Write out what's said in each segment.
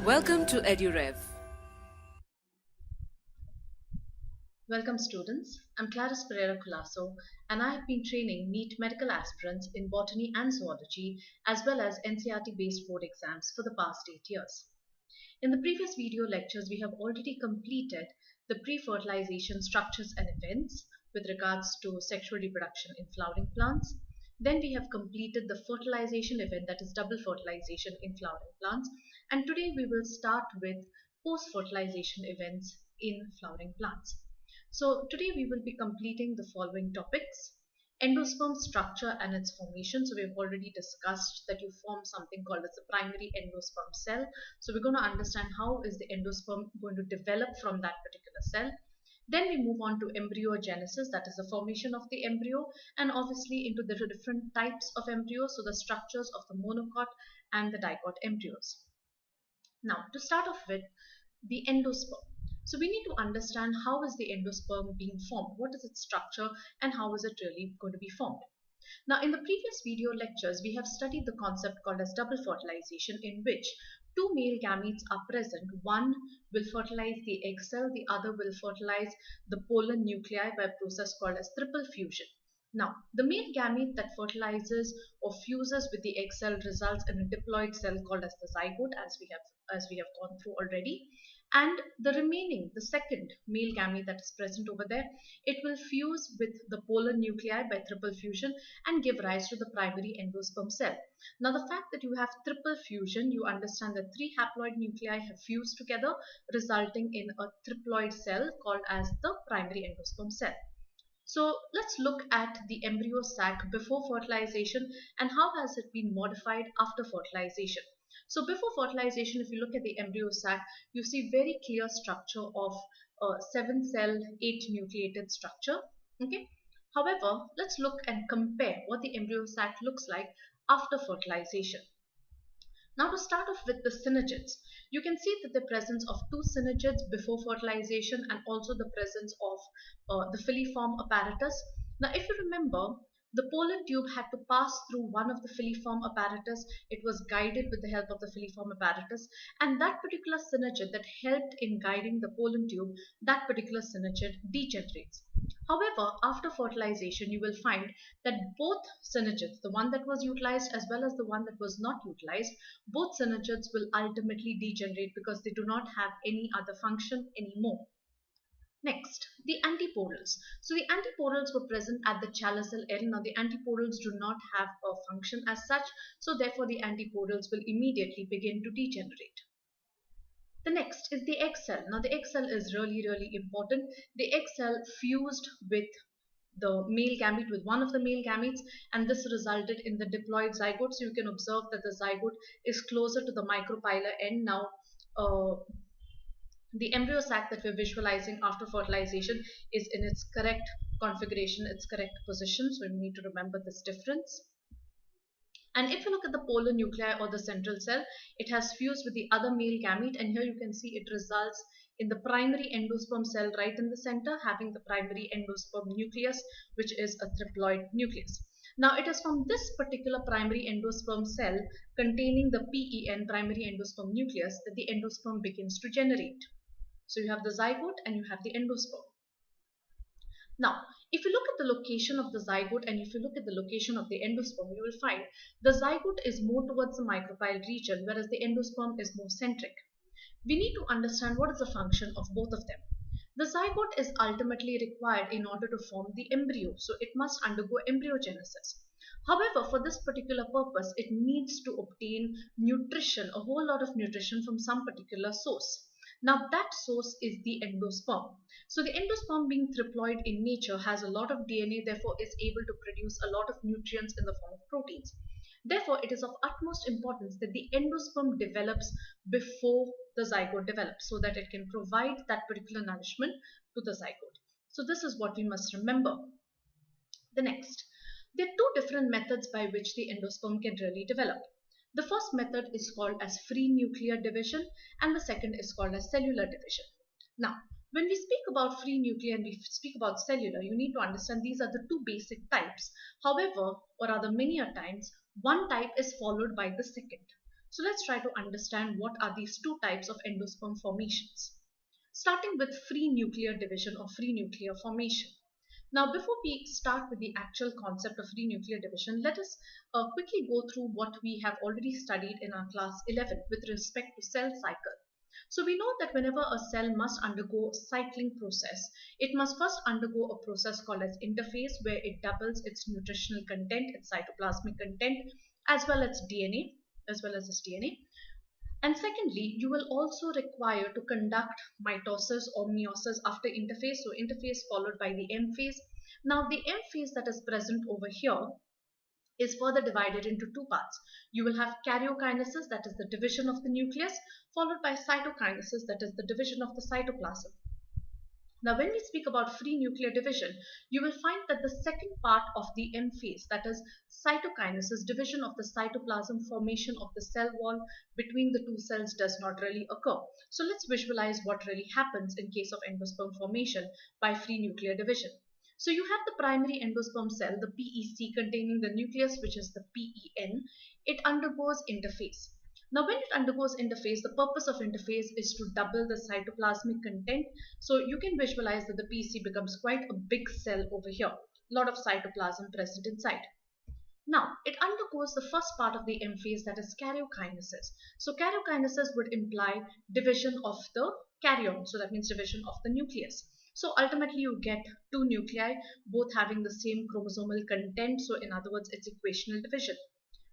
Welcome to EduRev. Welcome students, I'm Clarice Pereira Colasso and I have been training NEET medical aspirants in botany and zoology as well as NCERT based board exams for the past 8 years. In the previous video lectures we have already completed the pre-fertilization structures and events with regards to sexual reproduction in flowering plants. Then we have completed the fertilization event, that is double fertilization in flowering plants, and today we will start with post-fertilization events in flowering plants. So today we will be completing the following topics: endosperm structure and its formation. So we've already discussed that you form something called as the primary endosperm cell. So we're going to understand how is the endosperm going to develop from that particular cell. Then we move on to embryogenesis, that is the formation of the embryo, and obviously into the different types of embryos, so the structures of the monocot and the dicot embryos. Now, to start off with, the endosperm. So we need to understand how is the endosperm being formed, what is its structure, and how is it really going to be formed. Now, in the previous video lectures, we have studied the concept called as double fertilization, in which two male gametes are present. One will fertilize the egg cell, the other will fertilize the pollen nuclei by a process called as triple fusion. Now, the male gamete that fertilizes or fuses with the egg cell results in a diploid cell called as the zygote, as we have gone through already. And the remaining, the second male gamete that is present over there, it will fuse with the pollen nuclei by triple fusion and give rise to the primary endosperm cell. Now, the fact that you have triple fusion, you understand that three haploid nuclei have fused together, resulting in a triploid cell called as the primary endosperm cell. So let's look at the embryo sac before fertilization and how has it been modified after fertilization. So before fertilization, if you look at the embryo sac, you see very clear structure of a 7-cell, 8-nucleated structure. Okay. However, let's look and compare what the embryo sac looks like after fertilization. Now to start off with the synergids, you can see that the presence of two synergids before fertilization and also the presence of the filiform apparatus. Now if you remember, the pollen tube had to pass through one of the filiform apparatus. It was guided with the help of the filiform apparatus, and that particular synergid that helped in guiding the pollen tube, that particular synergid degenerates. However, after fertilization, you will find that both synergids, the one that was utilized as well as the one that was not utilized, both synergids will ultimately degenerate because they do not have any other function anymore. Next, the antipodals. So the antipodals were present at the chaliceal end. Now the antipodals do not have a function as such, so therefore the antipodals will immediately begin to degenerate. The next is the egg cell. Now the egg cell is really important. The egg cell fused with the male gamete, with one of the male gametes, and this resulted in the diploid zygote. So you can observe that the zygote is closer to the micropylar end. Now the embryo sac that we're visualizing after fertilization is in its correct configuration, its correct position. So you need to remember this difference. And if you look at the polar nuclei or the central cell, it has fused with the other male gamete, and here you can see it results in the primary endosperm cell right in the center, having the primary endosperm nucleus, which is a triploid nucleus. Now it is from this particular primary endosperm cell containing the PEN, primary endosperm nucleus, that the endosperm begins to generate. So you have the zygote and you have the endosperm. Now, if you look at the location of the zygote and if you look at the location of the endosperm, you will find the zygote is more towards the micropyle region, whereas the endosperm is more centric. We need to understand what is the function of both of them. The zygote is ultimately required in order to form the embryo, so it must undergo embryogenesis. However, for this particular purpose, it needs to obtain nutrition, a whole lot of nutrition from some particular source. Now that source is the endosperm. So the endosperm, being triploid in nature, has a lot of DNA, therefore is able to produce a lot of nutrients in the form of proteins. Therefore, it is of utmost importance that the endosperm develops before the zygote develops so that it can provide that particular nourishment to the zygote. So this is what we must remember. The next, there are two different methods by which the endosperm can really develop. The first method is called as free nuclear division and the second is called as cellular division. Now, when we speak about free nuclear and we speak about cellular, you need to understand these are the two basic types. However, or rather many a times, one type is followed by the second. So let's try to understand what are these two types of endosperm formations. Starting with free nuclear division or free nuclear formation. Now, before we start with the actual concept of free nuclear division, let us quickly go through what we have already studied in our class 11 with respect to cell cycle. So we know that whenever a cell must undergo a cycling process, it must first undergo a process called as interphase, where it doubles its nutritional content, its cytoplasmic content, as well as DNA, as well as its DNA. And secondly, you will also require to conduct mitosis or meiosis after interphase. So interphase followed by the M phase. Now the M phase that is present over here is further divided into two parts. You will have karyokinesis, that is the division of the nucleus, followed by cytokinesis, that is the division of the cytoplasm. Now, when we speak about free nuclear division, you will find that the second part of the M phase, that is cytokinesis, division of the cytoplasm, formation of the cell wall between the two cells, does not really occur. So let's visualize what really happens in case of endosperm formation by free nuclear division. So you have the primary endosperm cell, the PEC, containing the nucleus, which is the PEN. It undergoes interphase. Now, when it undergoes interphase, the purpose of interphase is to double the cytoplasmic content. So you can visualize that the PC becomes quite a big cell over here. A lot of cytoplasm present inside. Now, it undergoes the first part of the M phase, that is karyokinesis. So karyokinesis would imply division of the karyon. So that means division of the nucleus. So ultimately you get two nuclei, both having the same chromosomal content. So in other words, it's equational division.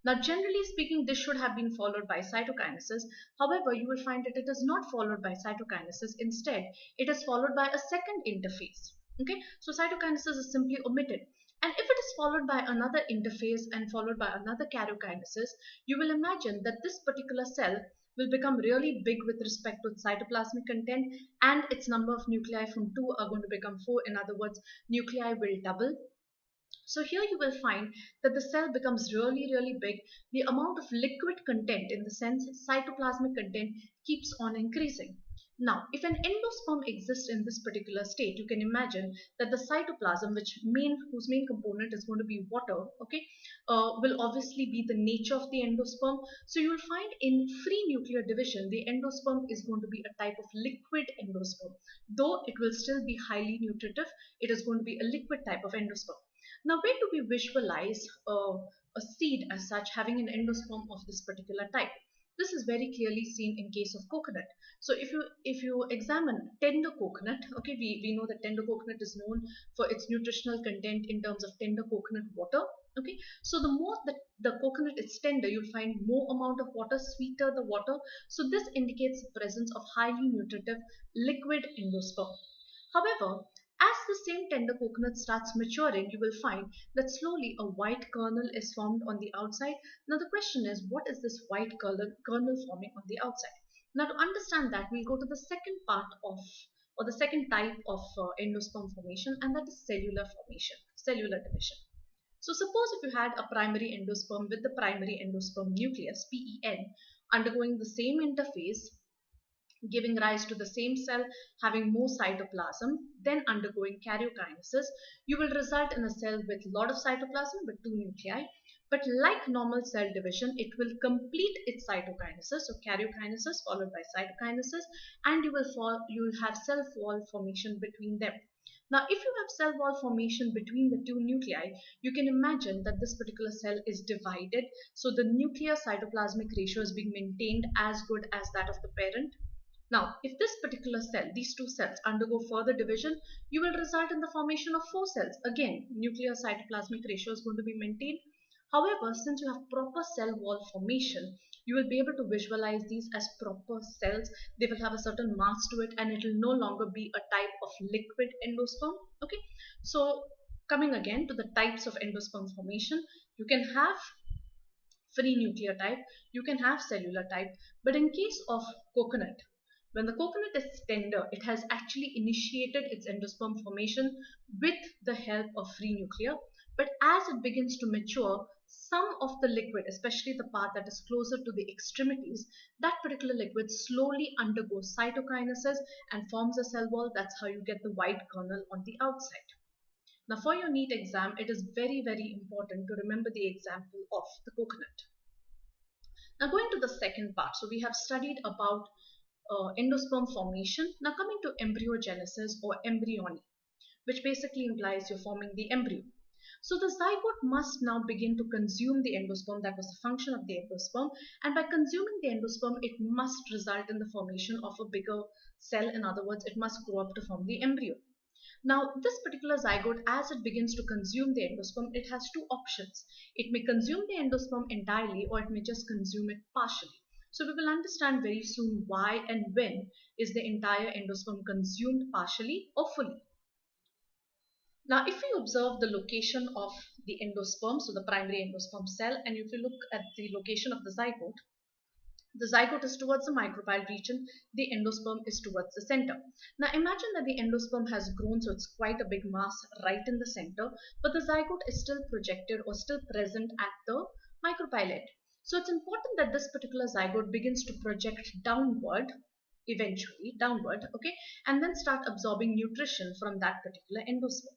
Now, generally speaking, this should have been followed by cytokinesis. However, you will find that it is not followed by cytokinesis. Instead, it is followed by a second interphase. Okay, so cytokinesis is simply omitted. And if it is followed by another interphase and followed by another karyokinesis, you will imagine that this particular cell will become really big with respect to its cytoplasmic content, and its number of nuclei from 2 are going to become 4. In other words, nuclei will double. So here you will find that the cell becomes really big. The amount of liquid content, in the sense cytoplasmic content, keeps on increasing. Now, if an endosperm exists in this particular state, you can imagine that the cytoplasm, whose main component is going to be water, okay, will obviously be the nature of the endosperm. So you will find in free nuclear division, the endosperm is going to be a type of liquid endosperm. Though it will still be highly nutritive, it is going to be a liquid type of endosperm. Now, where do we visualize a seed as such having an endosperm of this particular type? This is very clearly seen in case of coconut. So if you examine tender coconut, okay, we know that tender coconut is known for its nutritional content in terms of tender coconut water. Okay, so the more that the coconut is tender, you'll find more amount of water, sweeter the water. So this indicates the presence of highly nutritive liquid endosperm. However, as the same tender coconut starts maturing, you will find that slowly a white kernel is formed on the outside. Now the question is, what is this white kernel forming on the outside? Now to understand that, we'll go to the second part of, or the second type of endosperm formation, and that is cellular formation, cellular division. So suppose if you had a primary endosperm with the primary endosperm nucleus, PEN, undergoing the same interphase, giving rise to the same cell having more cytoplasm, then undergoing karyokinesis, you will result in a cell with a lot of cytoplasm but two nuclei. But like normal cell division, it will complete its cytokinesis, so karyokinesis followed by cytokinesis, and you will have cell wall formation between them. Now, if you have cell wall formation between the two nuclei, you can imagine that this particular cell is divided, so the nuclear cytoplasmic ratio is being maintained as good as that of the parent. Now, if this particular cell, these two cells, undergo further division, you will result in the formation of 4 cells. Again, nuclear cytoplasmic ratio is going to be maintained. However, since you have proper cell wall formation, you will be able to visualize these as proper cells. They will have a certain mass to it, and it will no longer be a type of liquid endosperm. Okay, so coming again to the types of endosperm formation, you can have free nuclear type, you can have cellular type, but in case of coconut, when the coconut is tender, it has actually initiated its endosperm formation with the help of free nuclear. But as it begins to mature, some of the liquid, especially the part that is closer to the extremities, that particular liquid slowly undergoes cytokinesis and forms a cell wall. That's how you get the white kernel on the outside. Now, for your NEET exam, it is very important to remember the example of the coconut. Now going to the second part, so we have studied about endosperm formation. Now coming to embryogenesis or embryony, which basically implies you're forming the embryo. So the zygote must now begin to consume the endosperm. That was the function of the endosperm. And by consuming the endosperm, it must result in the formation of a bigger cell. In other words, it must grow up to form the embryo. Now, this particular zygote, as it begins to consume the endosperm, it has two options. It may consume the endosperm entirely, or it may just consume it partially. So we will understand very soon why and when is the entire endosperm consumed partially or fully. Now, if we observe the location of the endosperm, so the primary endosperm cell, and if you look at the location of the zygote is towards the microbial region, the endosperm is towards the center. Now, imagine that the endosperm has grown, so it's quite a big mass right in the center, but the zygote is still projected or still present at the microbial end. So, it's important that this particular zygote begins to project downward, eventually downward, okay, and then start absorbing nutrition from that particular endosperm.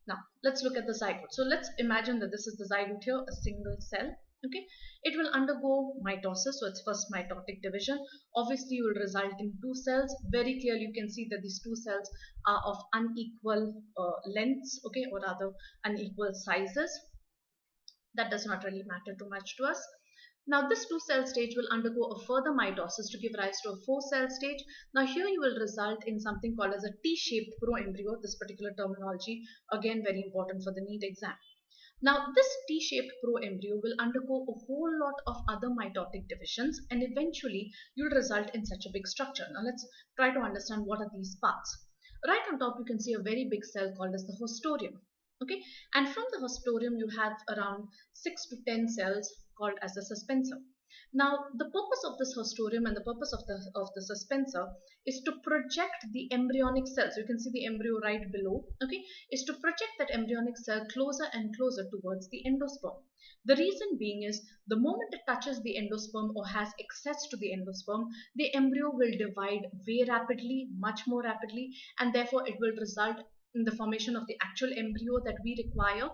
Now, let's look at the zygote. So, let's imagine that this is the zygote here, a single cell. Okay, it will undergo mitosis, so it's first mitotic division. Obviously, will result in two cells. Very clearly, you can see that these two cells are of unequal lengths, okay, or rather unequal sizes. That does not really matter too much to us. Now this two cell stage will undergo a further mitosis to give rise to a four cell stage. Now here you will result in something called as a T-shaped proembryo. This particular terminology, again very important for the NEET exam. Now this T-shaped proembryo will undergo a whole lot of other mitotic divisions, and eventually you'll result in such a big structure. Now let's try to understand what are these parts. Right on top you can see a very big cell called as the hostorium. Okay, and from the hostorium you have around 6 to 10 cells called as the suspensor. Now the purpose of this hostorium and the purpose of the suspensor is to project the embryonic cells. You can see the embryo right below, okay, is to project that embryonic cell closer and closer towards the endosperm. The reason being is the moment it touches the endosperm or has access to the endosperm, the embryo will divide very rapidly, much more rapidly, and therefore it will result in the formation of the actual embryo that we require.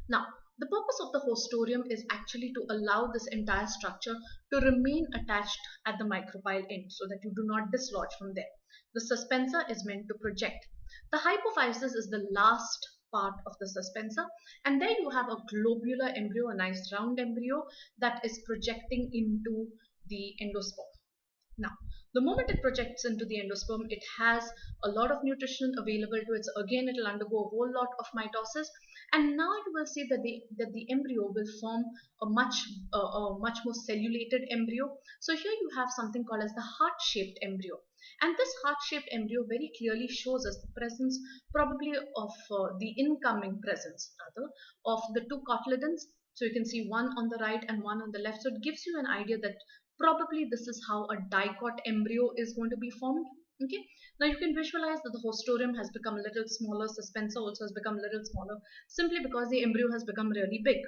Now, the purpose of the hostorium is actually to allow this entire structure to remain attached at the microbial end so that you do not dislodge from there. The suspensor is meant to project. The hypophysis is the last part of the suspensor, and there you have a globular embryo, a nice round embryo that is projecting into the endosperm. Now, the moment it projects into the endosperm, it has a lot of nutrition available to it. So again, it will undergo a whole lot of mitosis, and now you will see that the embryo will form a much more cellulated embryo. So here you have something called as the heart-shaped embryo, and this heart-shaped embryo very clearly shows us the presence, probably of the incoming presence rather, of the two cotyledons. So you can see one on the right and one on the left. So it gives you an idea that probably this is how a dicot embryo is going to be formed. Okay, now you can visualize that the hostorium has become a little smaller, suspensor also has become a little smaller, simply because the embryo has become really big.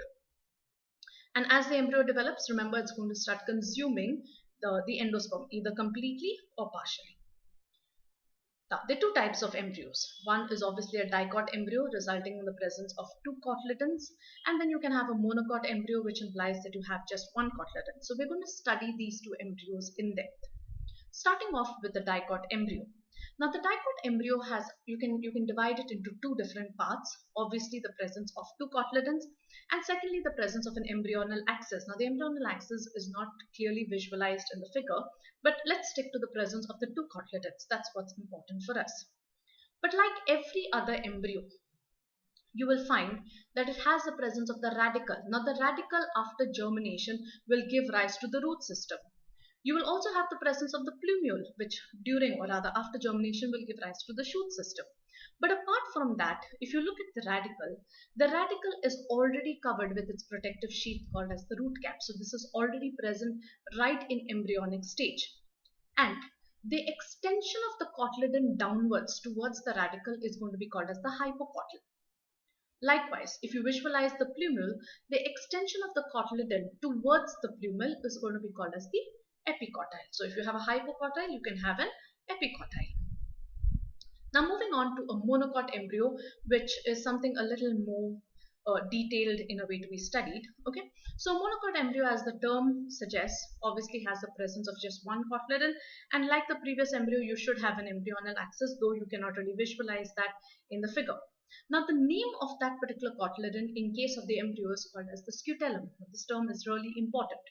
And as the embryo develops, remember it's going to start consuming the endosperm either completely or partially. Now, there are two types of embryos. One is obviously a dicot embryo resulting in the presence of two cotyledons, and then you can have a monocot embryo, which implies that you have just one cotyledon. So we're going to study these two embryos in depth. Starting off with the dicot embryo. Now the dicot embryo has, you can divide it into two different parts. Obviously the presence of two cotyledons, and secondly the presence of an embryonal axis. Now the embryonal axis is not clearly visualized in the figure, but let's stick to the presence of the two cotyledons. That's what's important for us. But like every other embryo, you will find that it has the presence of the radicle. Now the radicle after germination will give rise to the root system. You will also have the presence of the plumule, which during or rather after germination will give rise to the shoot system. But apart from that, if you look at the radicle is already covered with its protective sheath called as the root cap. So this is already present right in embryonic stage. And the extension of the cotyledon downwards towards the radicle is going to be called as the hypocotyl. Likewise, if you visualize the plumule, the extension of the cotyledon towards the plumule is going to be called as the epicotyl. So if you have a hypocotyl, you can have an epicotyl. Now moving on to a monocot embryo, which is something a little more detailed in a way to be studied. Okay, so monocot embryo, as the term suggests, obviously has the presence of just one cotyledon, and like the previous embryo, you should have an embryonal axis, though you cannot really visualize that in the figure. Now, the name of that particular cotyledon in case of the embryo is called as the scutellum. This term is really important.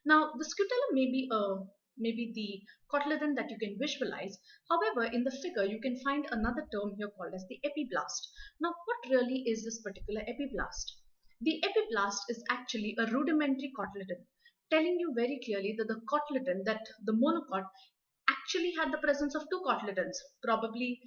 Now, the scutellum may be the cotyledon that you can visualize. However, in the figure, you can find another term here called as the epiblast. Now, what really is this particular epiblast? The epiblast is actually a rudimentary cotyledon, telling you very clearly that the cotyledon, that the monocot, actually had the presence of two cotyledons, probably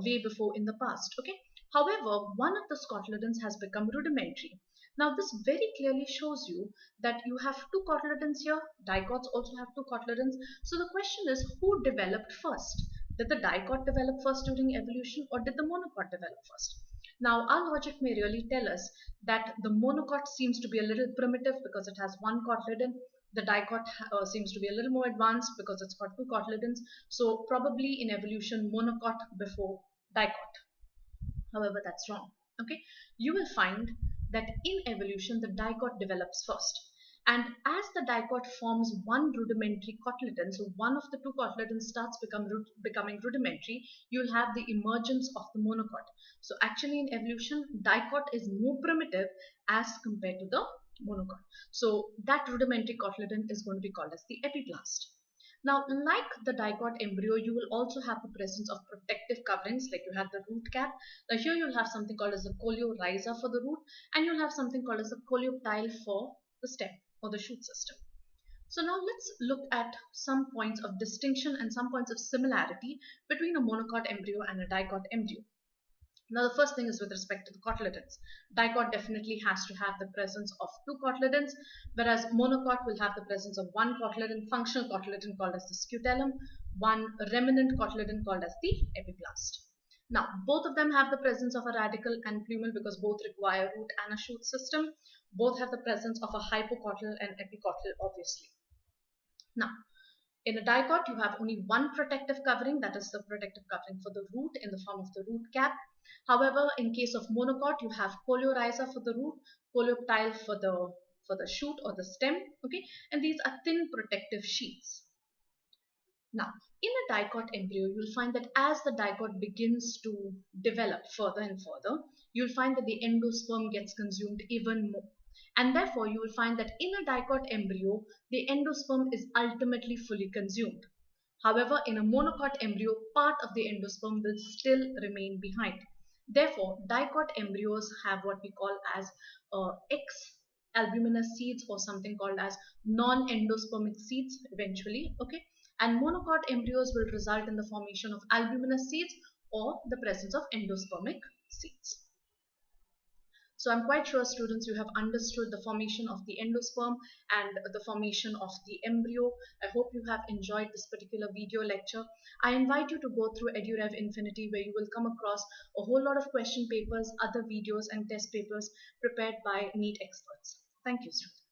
way before in the past. Okay. However, one of the cotyledons has become rudimentary. Now, this very clearly shows you that you have two cotyledons here. Dicots also have two cotyledons. So the question is, who developed first? Did the dicot develop first during evolution, or did the monocot develop first? Now, our logic may really tell us that the monocot seems to be a little primitive because it has one cotyledon. The dicot seems to be a little more advanced because it's got two cotyledons. So probably in evolution, monocot before dicot. However, that's wrong. Okay, you will find that in evolution the dicot develops first, and as the dicot forms one rudimentary cotyledon, so one of the two cotyledons starts becoming rudimentary, you'll have the emergence of the monocot. So actually in evolution, dicot is more primitive as compared to the monocot. So that rudimentary cotyledon is going to be called as the epiblast. Now, like the dicot embryo, you will also have the presence of protective coverings, like you have the root cap. Now, here you'll have something called as the coleorhiza for the root, and you'll have something called as the coleoptile for the stem or the shoot system. So now let's look at some points of distinction and some points of similarity between a monocot embryo and a dicot embryo. Now, the first thing is with respect to the cotyledons. Dicot definitely has to have the presence of two cotyledons, whereas monocot will have the presence of one cotyledon, functional cotyledon called as the scutellum, one remnant cotyledon called as the epiblast. Now, both of them have the presence of a radicle and plumule because both require root and a shoot system. Both have the presence of a hypocotyl and epicotyl, obviously. Now, in a dicot, you have only one protective covering, that is the protective covering for the root in the form of the root cap. However, in case of monocot, you have coleorhiza for the root, coleoptile for the shoot or the stem, okay, and these are thin protective sheaths. Now, in a dicot embryo, you'll find that as the dicot begins to develop further and further, you'll find that the endosperm gets consumed even more. And therefore, you will find that in a dicot embryo, the endosperm is ultimately fully consumed. However, in a monocot embryo, part of the endosperm will still remain behind. Therefore, dicot embryos have what we call as X-albuminous seeds, or something called as non-endospermic seeds eventually, okay? And monocot embryos will result in the formation of albuminous seeds or the presence of endospermic seeds. So I'm quite sure, students, you have understood the formation of the endosperm and the formation of the embryo. I hope you have enjoyed this particular video lecture. I invite you to go through EduRev Infinity, where you will come across a whole lot of question papers, other videos and test papers prepared by NEET experts. Thank you, students.